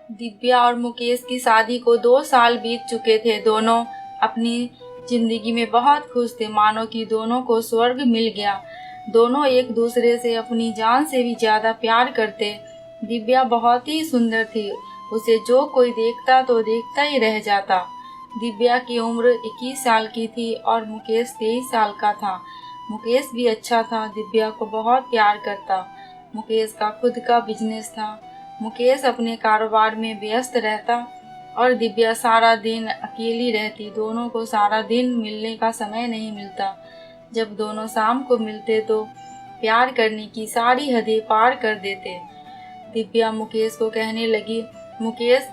दिव्या और मुकेश की शादी को 2 साल बीत चुके थे। दोनों अपनी जिंदगी में बहुत खुश थे, मानो कि दोनों को स्वर्ग मिल गया। दोनों एक दूसरे से अपनी जान से भी ज्यादा प्यार करते। दिव्या बहुत ही सुंदर थी, उसे जो कोई देखता तो देखता ही रह जाता। दिव्या की उम्र 21 साल की थी और मुकेश 23 साल का था। मुकेश भी अच्छा था, दिव्या को बहुत प्यार करता। मुकेश का खुद का बिजनेस था। मुकेश अपने कारोबार में व्यस्त रहता और दिव्या सारा दिन अकेली रहती। दोनों को सारा दिन मिलने का समय नहीं मिलता। जब दोनों शाम को मिलते तो प्यार करने की सारी हदें पार कर देते। दिव्या मुकेश को कहने लगी, मुकेश,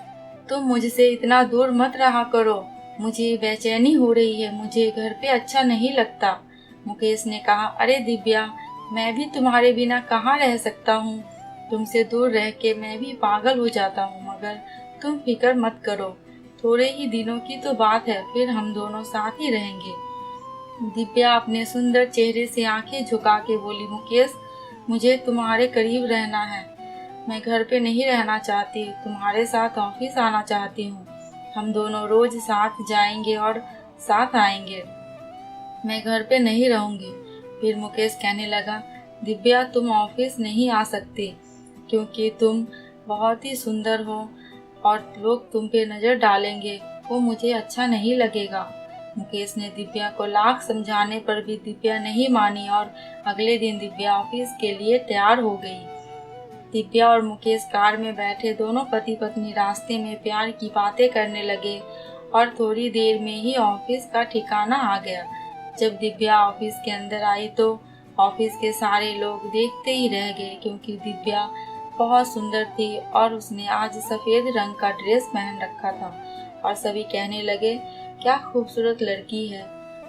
तुम मुझसे इतना दूर मत रहा करो, मुझे बेचैनी हो रही है, मुझे घर पे अच्छा नहीं लगता। मुकेश ने कहा, अरे दिव्या, मैं भी तुम्हारे बिना कहाँ रह सकता हूँ। तुमसे दूर रह के मैं भी पागल हो जाता हूँ, मगर तुम फिक्र मत करो, थोड़े ही दिनों की तो बात है, फिर हम दोनों साथ ही रहेंगे। दिव्या अपने सुंदर चेहरे से आंखें झुका के बोली, मुकेश, मुझे तुम्हारे करीब रहना है। मैं घर पे नहीं रहना चाहती, तुम्हारे साथ ऑफिस आना चाहती हूँ। हम दोनों रोज साथ जाएंगे और साथ आएंगे। मैं घर पे नहीं रहूंगी। फिर मुकेश कहने लगा, दिव्या, तुम ऑफिस नहीं आ सकती क्योंकि तुम बहुत ही सुंदर हो और लोग तुम पे नजर डालेंगे, वो मुझे अच्छा नहीं लगेगा। मुकेश ने दिव्या को लाख समझाने पर भी दिव्या नहीं मानी और अगले दिन दिव्या ऑफिस के लिए तैयार हो गई। दिव्या और मुकेश कार में बैठे दोनों पति पत्नी रास्ते में प्यार की बातें करने लगे और थोड़ी देर में ही ऑफिस का ठिकाना आ गया। जब दिव्या ऑफिस के अंदर आई तो ऑफिस के सारे लोग देखते ही रह गए क्योंकि दिव्या बहुत सुंदर थी और उसने आज सफेद रंग का ड्रेस पहन रखा था और सभी कहने लगे, क्या खूबसूरत लड़की है।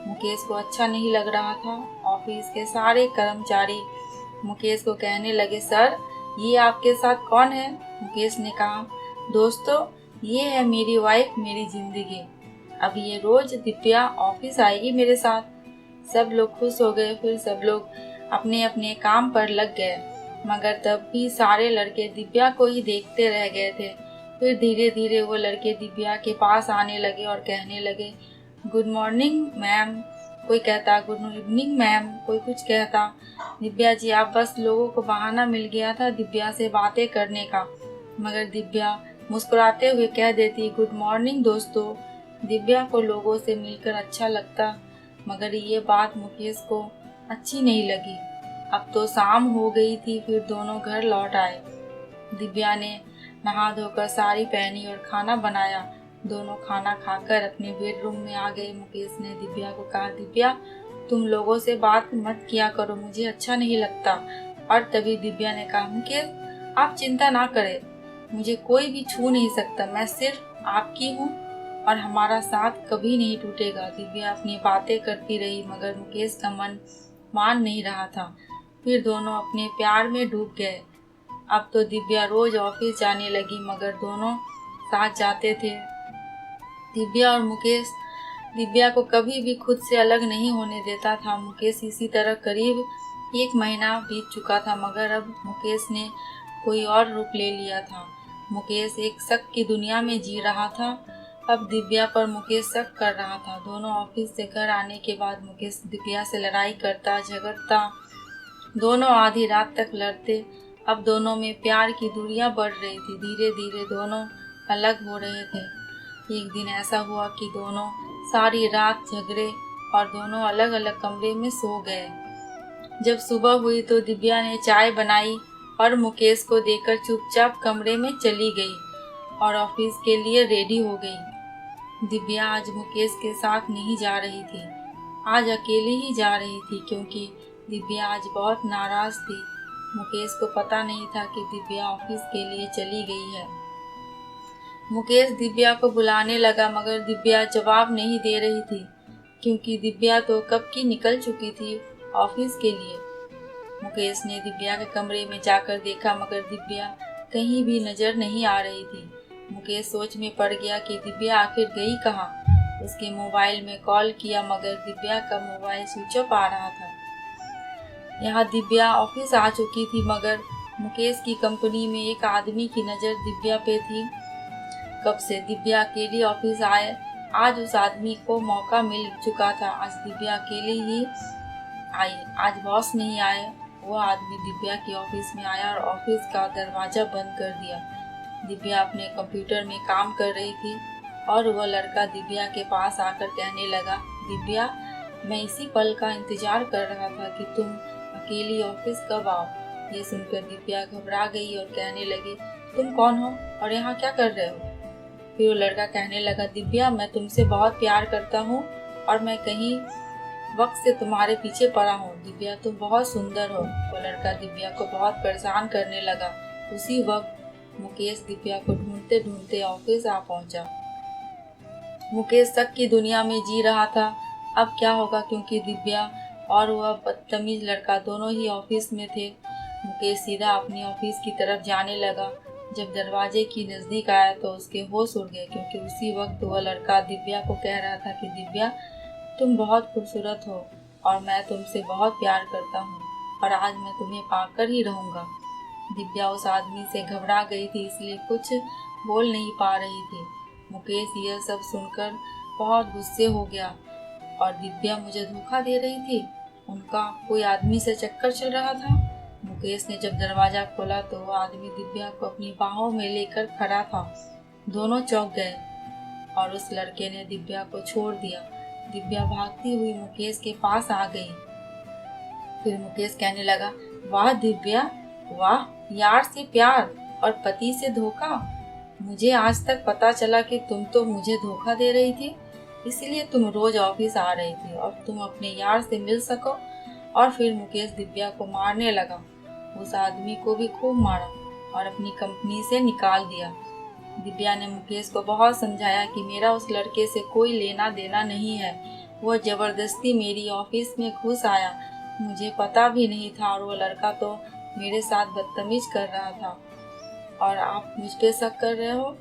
मुकेश को अच्छा नहीं लग रहा था। ऑफिस के सारे कर्मचारी मुकेश को कहने लगे, सर, ये आपके साथ कौन है। मुकेश ने कहा, दोस्तों, ये है मेरी वाइफ, मेरी जिंदगी। अब ये रोज दिव्या ऑफिस आएगी मेरे साथ। सब लोग खुश हो गए। फिर सब लोग अपने अपने काम पर लग गए, मगर तब भी सारे लड़के दिव्या को ही देखते रह गए थे। फिर धीरे धीरे वो लड़के दिव्या के पास आने लगे और कहने लगे, गुड मॉर्निंग मैम। कोई कहता गुड इवनिंग मैम, कोई कुछ कहता। दिव्या जी, आप बस लोगों को बहाना मिल गया था दिव्या से बातें करने का। मगर दिव्या मुस्कुराते हुए कह देती, गुड मॉर्निंग दोस्तों। दिव्या को लोगों से मिलकर अच्छा लगता, मगर ये बात मुकेश को अच्छी नहीं लगी। अब तो शाम हो गई थी। फिर दोनों घर लौट आए। दिव्या ने नहा धोकर साड़ी पहनी और खाना बनाया। दोनों खाना खाकर अपने बेडरूम में आ गए। मुकेश ने दिव्या को कहा, दिव्या, तुम लोगों से बात मत किया करो, मुझे अच्छा नहीं लगता। और तभी दिव्या ने कहा, मुकेश, आप चिंता ना करें, मुझे कोई भी छू नहीं सकता, मैं सिर्फ आपकी हूँ और हमारा साथ कभी नहीं टूटेगा। दिव्या अपनी बातें करती रही मगर मुकेश का मन मान नहीं रहा था। फिर दोनों अपने प्यार में डूब गए। अब तो दिव्या रोज ऑफिस जाने लगी मगर दोनों साथ जाते थे। दिव्या और मुकेश दिव्या को कभी भी खुद से अलग नहीं होने देता था। मुकेश इसी तरह करीब 1 महीना बीत चुका था मगर अब मुकेश ने कोई और रूप ले लिया था। मुकेश एक शक की दुनिया में जी रहा था। अब दिव्या पर मुकेश शक कर रहा था। दोनों ऑफिस से घर आने के बाद मुकेश दिव्या से लड़ाई करता, झगड़ता, दोनों आधी रात तक लड़ते। अब दोनों में प्यार की दूरियां बढ़ रही थी। धीरे धीरे दोनों अलग हो रहे थे। एक दिन ऐसा हुआ कि दोनों सारी रात झगड़े और दोनों अलग अलग कमरे में सो गए। जब सुबह हुई तो दिव्या ने चाय बनाई और मुकेश को देकर चुपचाप कमरे में चली गई और ऑफिस के लिए रेडी हो गई। दिव्या आज मुकेश के साथ नहीं जा रही थी, आज अकेली ही जा रही थी क्योंकि दिव्या आज बहुत नाराज थी। मुकेश को पता नहीं था कि दिव्या ऑफिस के लिए चली गई है। मुकेश दिव्या को बुलाने लगा मगर दिव्या जवाब नहीं दे रही थी क्योंकि दिव्या तो कब की निकल चुकी थी ऑफिस के लिए। मुकेश ने दिव्या के कमरे में जाकर देखा मगर दिव्या कहीं भी नजर नहीं आ रही थी। मुकेश सोच में पड़ गया कि दिव्या आखिर गई कहाँ। उसके मोबाइल में कॉल किया मगर दिव्या का मोबाइल स्विच ऑफ आ रहा था। यहाँ दिव्या ऑफिस आ चुकी थी मगर मुकेश की कंपनी में एक आदमी की नज़र दिव्या पे थी कब से दिव्या अकेली ऑफिस आए। आज उस आदमी को मौका मिल चुका था। आज दिव्या अकेली ही आई। आज बॉस नहीं आए। वो आदमी दिव्या के ऑफिस में आया और ऑफिस का दरवाजा बंद कर दिया। दिव्या अपने कंप्यूटर में काम कर रही थी और वह लड़का दिव्या के पास आकर कहने लगा, दिव्या, मैं इसी पल का इंतजार कर रहा था कि तुम अकेली ऑफिस कब आओ। ये सुनकर दिव्या घबरा गई और कहने लगी, तुम कौन हो और यहाँ क्या कर रहे हो। फिर वो लड़का कहने लगा, दिव्या, मैं तुमसे बहुत प्यार करता हूँ और मैं कहीं वक्त से तुम्हारे पीछे पड़ा हूँ। दिव्या, तुम बहुत सुंदर हो। वो लड़का दिव्या को बहुत परेशान करने लगा। उसी वक्त मुकेश दिव्या को ढूंढते ढूंढते ऑफिस आ पहुंचा। मुकेश शक की दुनिया में जी रहा था। अब क्या होगा, क्योंकि दिव्या और वह बदतमीज लड़का दोनों ही ऑफिस में थे। मुकेश सीधा अपनी ऑफिस की तरफ जाने लगा। जब दरवाजे की नज़दीक आया तो उसके होश उड़ गए, क्योंकि उसी वक्त वह लड़का दिव्या को कह रहा था कि दिव्या, तुम बहुत खूबसूरत हो और मैं तुमसे बहुत प्यार करता हूँ और आज मैं तुम्हें पाकर ही रहूँगा। दिव्या उस आदमी से घबरा गई थी, इसलिए कुछ बोल नहीं पा रही थी। मुकेश यह सब सुनकर बहुत गुस्से हो गया। और दिव्या मुझे धोखा दे रही थी, उनका कोई आदमी से चक्कर चल रहा था। मुकेश ने जब दरवाजा खोला तो वह आदमी दिव्या को अपनी बाहों में लेकर खड़ा था। दोनों चौंक गए और उस लड़के ने दिव्या को छोड़ दिया। दिव्या भागती हुई मुकेश के पास आ गई। फिर मुकेश कहने लगा, वाह दिव्या, वाह, यार से प्यार और पति से धोखा। मुझे आज तक पता चला कि तुम तो मुझे धोखा दे रही थी, इसलिए तुम रोज ऑफिस आ रही थी और तुम अपने यार से मिल सको। और फिर मुकेश दिव्या को मारने लगा। उस आदमी को भी खूब मारा और अपनी कंपनी से निकाल दिया। दिव्या ने मुकेश को बहुत समझाया कि मेरा उस लड़के से कोई लेना देना नहीं है। वो जबरदस्ती मेरी ऑफिस में घुस आया, मुझे पता भी नहीं था, और वो लड़का तो मेरे साथ बदतमीज कर रहा था और आप मुझ पे शक कर रहे हो।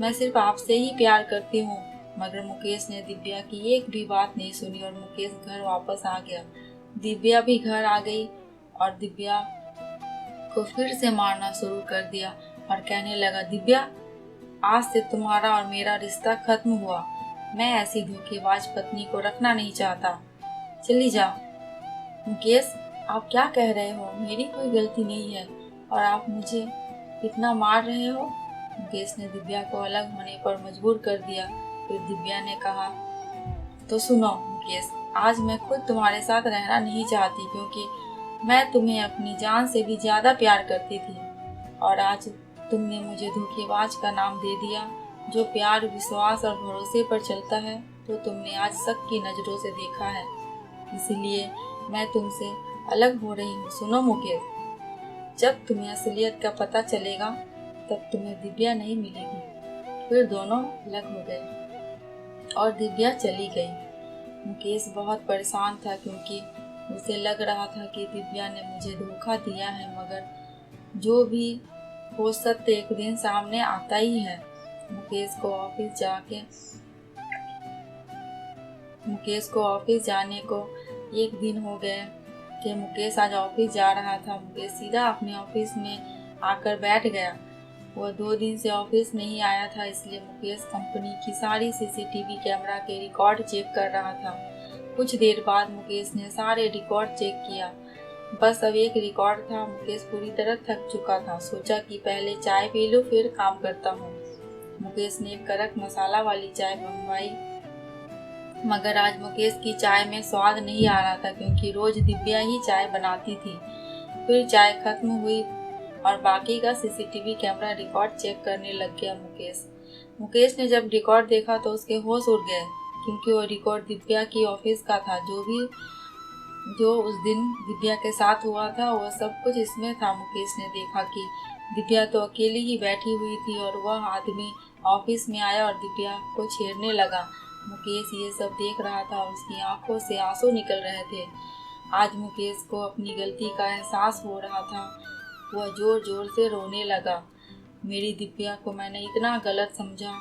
मैं सिर्फ आपसे ही प्यार करती हूँ। मगर मुकेश ने दिव्या की एक भी बात नहीं सुनी और मुकेश घर वापस आ गया। दिव्या भी घर आ गई और दिव्या को फिर से मारना शुरू कर दिया और कहने लगा, दिव्या, आज से तुम्हारा और मेरा रिश्ता खत्म हुआ। मैं ऐसी धोखेबाज पत्नी को रखना नहीं चाहता। चली जा। मुकेश, आप क्या कह रहे हो? मेरी कोई गलती नहीं है और आप मुझे इतना मार रहे हो। मुकेश ने दिव्या को अलग होने पर मजबूर कर दिया। फिर दिव्या ने कहा, तो सुनो मुकेश, आज मैं खुद तुम्हारे साथ रहना नहीं चाहती, क्योंकि मैं तुम्हें अपनी जान से भी ज्यादा प्यार करती थी और आज तुमने मुझे धोखेबाज का नाम दे दिया। जो प्यार, विश्वास और भरोसे पर चलता है तो तुमने आज शक की नजरों से देखा है, इसलिए मैं तुमसे अलग हो रही हूँ। सुनो मुकेश, जब तुम्हें असलियत का पता चलेगा तब तुम्हें दिव्या नहीं मिलेगी। फिर दोनों अलग हो गए और दिव्या चली गई। मुकेश बहुत परेशान था, क्योंकि उसे लग रहा था कि दिव्या ने मुझे धोखा दिया है, मगर जो भी हो सत्य एक दिन सामने आता ही है। मुकेश को ऑफिस जाने को एक दिन हो गए कि मुकेश आज ऑफिस जा रहा था। मुकेश सीधा अपने ऑफिस में आकर बैठ गया। वह 2 दिन से ऑफिस नहीं आया था, इसलिए मुकेश कंपनी की सारी सीसीटीवी कैमरा के रिकॉर्ड चेक कर रहा था। कुछ देर बाद मुकेश ने सारे रिकॉर्ड चेक किया। बस अब एक रिकॉर्ड था। मुकेश पूरी तरह थक चुका था। सोचा कि पहले चाय पी लूं, फिर काम करता हूँ। मुकेश ने एक कड़क मसाला वाली चाय बनवाई, मगर आज मुकेश की चाय में स्वाद नहीं आ रहा था, क्योंकि रोज दिव्या ही चाय बनाती थी। फिर चाय खत्म हुई और बाकी का सीसीटीवी कैमरा रिकॉर्ड चेक करने लग गया मुकेश ने जब रिकॉर्ड देखा तो उसके होश उड़ गए, क्योंकि वो रिकॉर्ड दिव्या की ऑफिस का था। जो उस दिन दिव्या के साथ हुआ था वह सब कुछ इसमें था। मुकेश ने देखा कि दिव्या तो अकेली ही बैठी हुई थी और वह आदमी ऑफिस में आया और दिव्या को छेड़ने लगा। मुकेश ये सब देख रहा था और उसकी आंखों से आंसू निकल रहे थे। आज मुकेश को अपनी गलती का एहसास हो रहा था। वह जोर जोर से रोने लगा। मेरी दिव्या को मैंने इतना गलत समझा,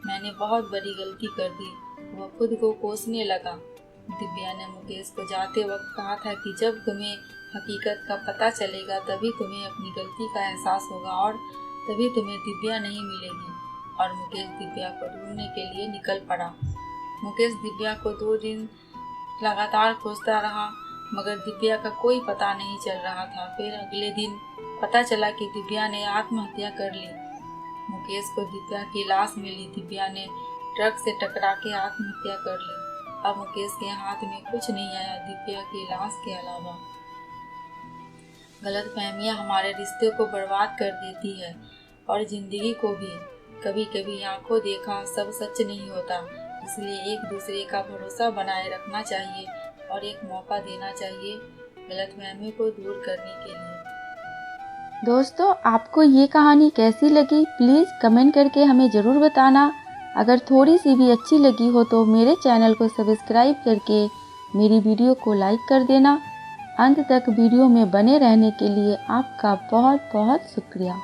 मैंने बहुत बड़ी गलती कर दी। वह खुद को कोसने लगा। दिव्या ने मुकेश को जाते वक्त कहा था कि जब तुम्हें हकीकत का पता चलेगा तभी तुम्हें अपनी गलती का एहसास होगा और तभी तुम्हें दिव्या नहीं मिलेगी। और मुकेश दिव्या को ढूंढने के लिए निकल पड़ा। मुकेश दिव्या को 2 दिन लगातार खोजता रहा, मगर दिव्या का कोई पता नहीं चल रहा था। फिर अगले दिन पता चला कि दिव्या ने आत्महत्या कर ली। मुकेश को दिव्या की लाश मिली। दिव्या ने ट्रक से टकरा के आत्महत्या कर ली। अब मुकेश के हाथ में कुछ नहीं आया दिव्या की लाश के अलावा। गलतफहमियां हमारे रिश्ते को बर्बाद कर देती है और जिंदगी को भी। कभी कभी आंखों देखा सब सच नहीं होता, इसलिए एक दूसरे का भरोसा बनाए रखना चाहिए और एक मौका देना चाहिए गलतफहमी को दूर करने के लिए। दोस्तों, आपको ये कहानी कैसी लगी प्लीज़ कमेंट करके हमें ज़रूर बताना। अगर थोड़ी सी भी अच्छी लगी हो तो मेरे चैनल को सब्सक्राइब करके मेरी वीडियो को लाइक कर देना। अंत तक वीडियो में बने रहने के लिए आपका बहुत बहुत शुक्रिया।